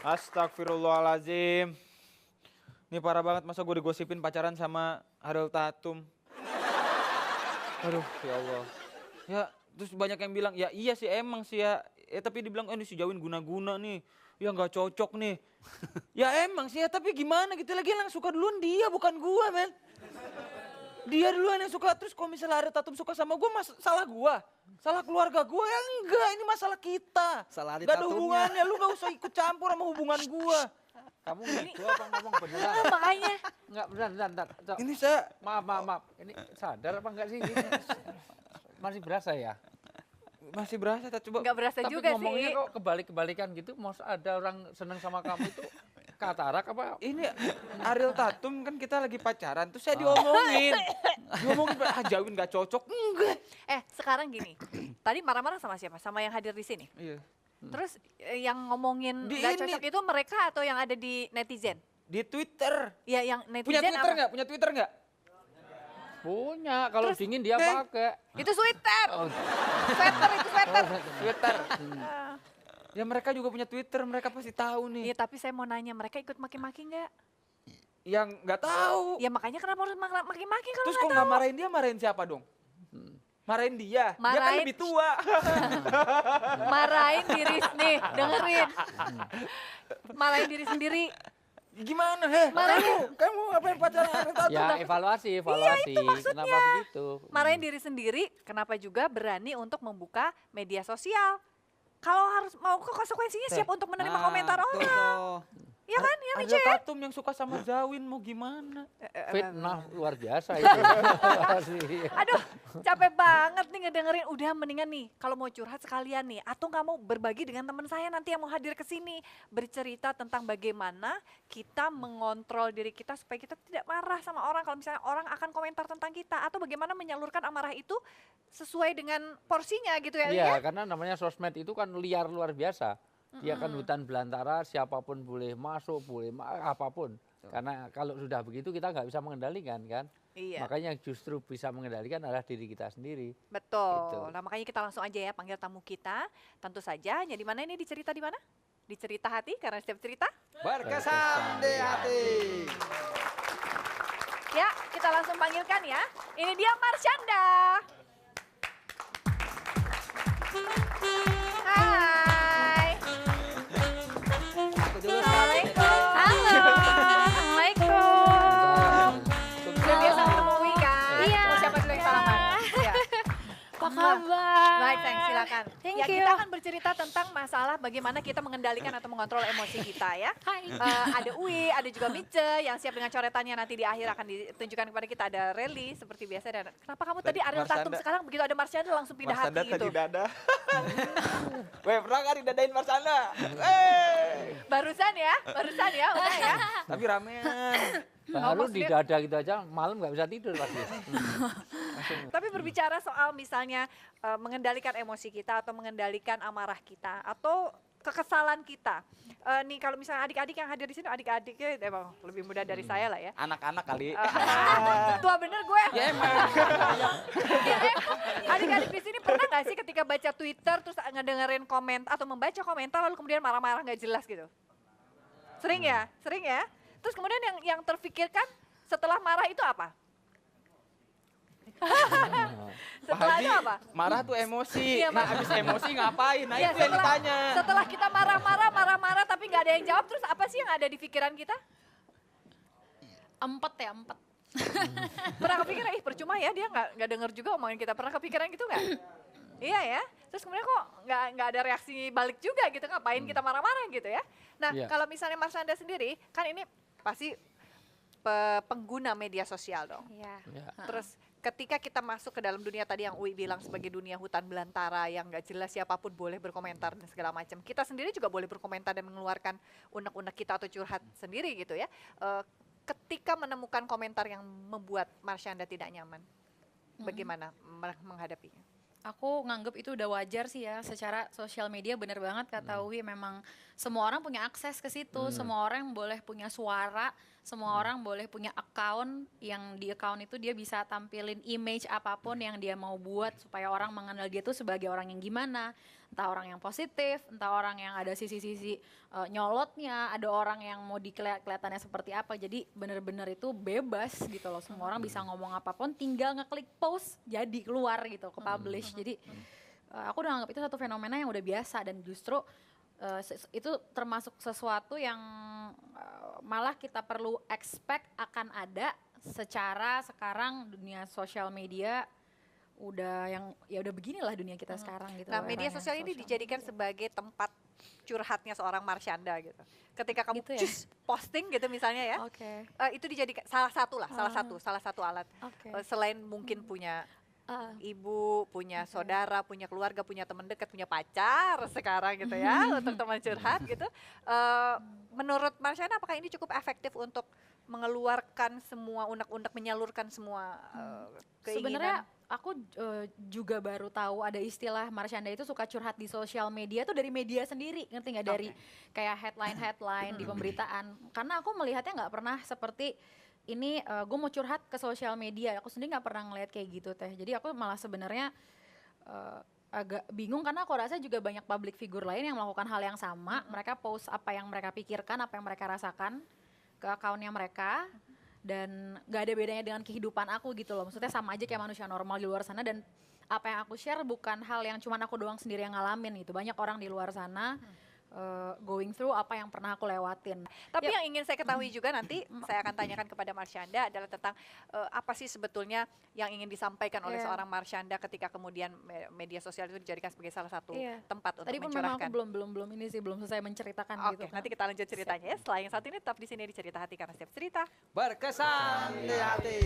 Astagfirullahaladzim. Ini parah banget, masa gue digosipin pacaran sama Ariel Tatum. Aduh, ya Allah. Ya, terus banyak yang bilang, ya iya sih emang sih ya. Tapi dibilang, ini si Jawin guna-guna nih. Ya nggak cocok nih. Ya emang sih ya, tapi gimana gitu. Lagi yang suka duluan dia, bukan gua, men. Dia duluan yang suka, terus kalau misalnya Ariel Tatum suka sama gue, salah gue? Salah keluarga gue? Ya enggak, ini masalah kita. Salah Ariel Gak ada Tatumnya. hubungannya, lu gak usah ikut campur sama hubungan gue. Kamu gitu apa ngomong beneran? Makanya. Enggak, bentar. Ini saya... Maaf. Ini sadar apa enggak sih? Ini masih berasa ya? Masih berasa, coba. Nggak berasa Tapi juga ngomongnya sih. kok kebalik-kebalikan gitu, mau ada orang seneng sama kamu itu katarak apa? Ini Ariel Tatum kan kita lagi pacaran, terus saya diomongin. Diomongin, Jawin gak cocok. Enggak. Sekarang gini, tadi marah-marah sama siapa? Sama yang hadir di sini. Iya. Terus yang ngomongin Di nggak ini. cocok itu mereka atau yang ada di netizen? Di Twitter. Ya yang Punya netizen Twitter apa? nggak? Punya Twitter nggak? Punya, kalau Terus, dingin dia pakai. Itu sweater. Oh. Sweater itu sweater. Twitter. Ah. Ya mereka juga punya Twitter, mereka pasti tahu nih. Iya tapi saya mau nanya, mereka ikut maki-maki nggak? Yang nggak tahu. Ya makanya kenapa harus maki-maki kalau Terus nggak kalau tahu? nggak marahin dia, marahin siapa dong? Marahin dia. Dia kan Marahin- lebih tua. Marahin diri nih, dengerin. Marahin diri sendiri. Gimana, heh? Kamu ngapain pacaran Ariel Tatum? Ya evaluasi. maksudnya. Kenapa begitu? Marahin diri sendiri, kenapa juga berani untuk membuka media sosial? Kalau harus mau ke konsekuensinya siap untuk menerima komentar orang. Ya kan, ya Mice? Ariel Tatum yang suka sama Jawin mau gimana? Fitnah luar biasa itu. Aduh, capek banget nih ngedengerin. Udah mendingan nih, kalau mau curhat sekalian nih, atau nggak mau berbagi dengan teman saya nanti yang mau hadir ke sini, bercerita tentang bagaimana kita mengontrol diri kita supaya kita tidak marah sama orang kalau misalnya orang akan komentar tentang kita, atau bagaimana menyalurkan amarah itu sesuai dengan porsinya gitu ya. Iya, Ya? karena namanya sosmed itu kan liar luar biasa. Dia kan hutan belantara, siapapun boleh masuk, apapun. Karena kalau sudah begitu kita nggak bisa mengendalikan kan. Iya. Makanya justru bisa mengendalikan adalah diri kita sendiri. Betul. Gitu. Nah makanya kita langsung aja ya panggil tamu kita. Tentu saja, di mana ini dicerita di mana? Di cerita hati, karena setiap cerita. Berkesan di hati. Ya, kita langsung panggilkan ya. Ini dia Marsyanda. Hai. Assalamualaikum. Halo, Assalamualaikum. Udah biasa ketemu Wi kan? Iya. Mau siapa dulu yang salaman? Ya. Apa kabar? Baik, sayang, silakan. Thank Ya, you. kita akan bercerita tentang masalah bagaimana kita mengendalikan atau mengontrol emosi kita ya. Hai. Ada Uwi, ada juga Mice yang siap dengan coretannya nanti di akhir akan ditunjukkan kepada kita. Ada Reli seperti biasa. Dan kenapa kamu tadi Ariel Tatum, Marsyanda. sekarang begitu ada Marsyanda langsung pindah Marsyanda hati gitu? tadi dada. Weh, pernah gak didadain Marsyanda? Wey. Barusan ya, udah ya. Tapi ramean. Baru di maksudnya- dada gitu aja malam nggak bisa tidur pasti. Tapi berbicara soal misalnya mengendalikan emosi kita atau mengendalikan amarah kita atau kekesalan kita. Nih kalau misalnya adik-adik yang hadir di sini, adik-adiknya emang lebih muda dari saya lah ya. Anak-anak kali. Tua bener gue. Ya emang. Adik-adik di sini pernah nggak sih ketika baca Twitter terus ngedengerin komen atau membaca komentar lalu kemudian marah-marah nggak jelas gitu? Sering ya? Terus kemudian yang terfikirkan setelah marah itu apa? Setelah itu apa? Marah tuh emosi. Iya, Nah, abis emosi ngapain? Nah, Iya, itu yang ditanya. setelah kita marah-marah tapi nggak ada yang jawab, terus apa sih yang ada di pikiran kita? Empet. Pernah kepikiran, percuma ya dia nggak denger juga omongan kita. Pernah kepikiran gitu nggak? Iya ya. Terus kemudian kok nggak ada reaksi balik juga gitu, ngapain kita marah-marah gitu ya? Nah Iya. kalau misalnya Marsyanda sendiri, kan ini pasti pengguna media sosial dong. Iya. Ya. Terus ketika kita masuk ke dalam dunia tadi yang Uwi bilang sebagai dunia hutan belantara yang nggak jelas, siapapun boleh berkomentar dan segala macam. Kita sendiri juga boleh berkomentar dan mengeluarkan unek-unek kita atau curhat sendiri gitu ya. Ketika menemukan komentar yang membuat Marsyanda tidak nyaman, bagaimana menghadapinya? Aku nganggep itu udah wajar sih ya, secara sosial media bener banget kata Uwi, memang semua orang punya akses ke situ, semua orang boleh punya suara, semua orang boleh punya account, yang di account itu dia bisa tampilin image apapun yang dia mau buat supaya orang mengenal dia tuh sebagai orang yang gimana, entah orang yang positif, entah orang yang ada sisi-sisi nyolotnya, ada orang yang mau kelihatannya seperti apa. Jadi bener-bener itu bebas gitu loh, semua orang bisa ngomong apapun, tinggal ngeklik post jadi keluar gitu, ke publish. Jadi aku udah anggap itu satu fenomena yang udah biasa, dan justru itu termasuk sesuatu yang malah kita perlu expect akan ada secara sekarang dunia sosial media udah yang ya udah beginilah dunia kita sekarang gitu. Nah, media eranya sosial ini dijadikan media. sebagai tempat curhatnya seorang Marsyanda gitu. Ketika kamu Gitu ya? posting gitu misalnya ya, Oke. itu dijadikan salah satu alat. Oke. Selain mungkin punya Ah, ibu, punya saudara, punya keluarga, punya teman dekat, punya pacar sekarang gitu ya, untuk teman curhat gitu. Menurut Marsyanda apakah ini cukup efektif untuk mengeluarkan semua unek-unek, menyalurkan semua sebenarnya keinginan? aku juga baru tahu ada istilah Marsyanda itu suka curhat di sosial media tuh dari media sendiri, ngerti nggak, dari kayak headline di pemberitaan. Karena aku melihatnya nggak pernah seperti ini, gue mau curhat ke sosial media, aku sendiri nggak pernah ngeliat kayak gitu teh. Jadi aku malah sebenarnya agak bingung, karena aku rasa juga banyak public figure lain yang melakukan hal yang sama. Mereka post apa yang mereka pikirkan, apa yang mereka rasakan ke akunnya mereka, dan nggak ada bedanya dengan kehidupan aku gitu loh. Maksudnya sama aja kayak manusia normal di luar sana, dan apa yang aku share bukan hal yang cuman aku doang sendiri yang ngalamin gitu. Banyak orang di luar sana going through apa yang pernah aku lewatin. Tapi yang ingin saya ketahui juga nanti saya akan tanyakan kepada Marsyanda adalah tentang apa sih sebetulnya yang ingin disampaikan oleh Iya. seorang Marsyanda ketika kemudian media sosial itu dijadikan sebagai salah satu Iya. tempat untuk Tadi pun memang aku mencurahkan. belum ini sih, belum selesai menceritakan Oke, gitu kan. nanti kita lanjut ceritanya ya. Setelah yang satu ini tetap di sini di Cerita Hati, karena setiap cerita Berkesan di hati.